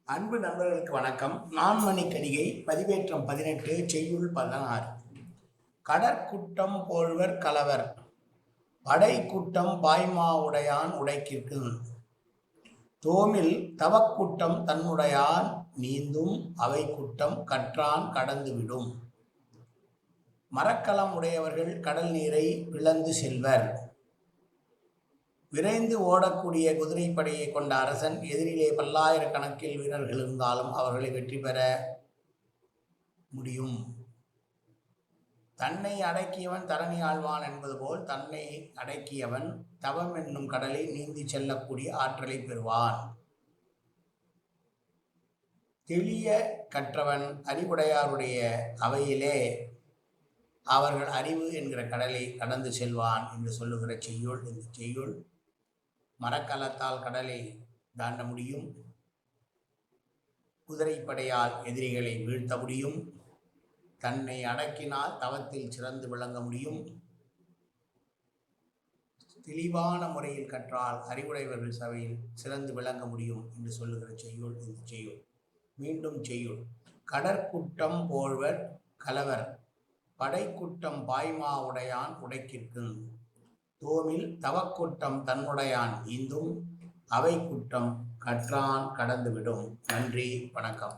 அன்பு நண்பர்களுக்கு வணக்கம். நான்மணி கடிகை பதிவேற்றம் 18 செய்யுள் 16. கடற்குட்டம் போழ்வர் கலவர் படை குட்டம் பாய்மா உடையான் உடைக்கிற்கு தோமில் தவக்குட்டம் தன்னுடையான் நீந்தும் அவை குட்டம் கற்றான் கடந்துவிடும். மரக்கலம் உடையவர்கள் கடல் நீரை பிளந்து செல்வர். விரைந்து ஓடக்கூடிய குதிரைப்படையை கொண்ட அரசன் எதிரிலே பல்லாயிரக்கணக்கில் வீரர்கள் இருந்தாலும் அவர்களை வெற்றி பெற முடியும். தன்னை அடக்கியவன் தரணி ஆழ்வான் என்பது போல் தன்னை அடக்கியவன் தவம் என்னும் கடலை நீந்தி செல்லக்கூடிய ஆற்றலை பெறுவான். தெளிய கற்றவன் அறிவுடையாருடைய அவையிலே அவர்கள் அறிவு என்கிற கடலை கடந்து செல்வான் என்று சொல்லுகிற செய்யுள். இந்த செய்யுள் மரக்கலத்தால் கடலை தாண்ட முடியும், குதிரைப்படையால் எதிரிகளை வீழ்த்த முடியும், தன்னை அடக்கினால் தவத்தில் சிறந்து விளங்க முடியும், தெளிவான முறையில் கற்றால் அறிவுடையவர்கள் சபையில் சிறந்து விளங்க முடியும் என்று சொல்லுகிற செய்யுள் இந்த செய்யுள். மீண்டும் செய்யுள். கடற்குட்டம் போழ்வர் கலவர் படைக்குட்டம் பாய்மா உடையான் உடைக்கிற்கு தோமில் தவக்குட்டம் தன்னுடையான் ஈந்தும் அவை குட்டம் கற்றான் கடந்துவிடும். நன்றி, வணக்கம்.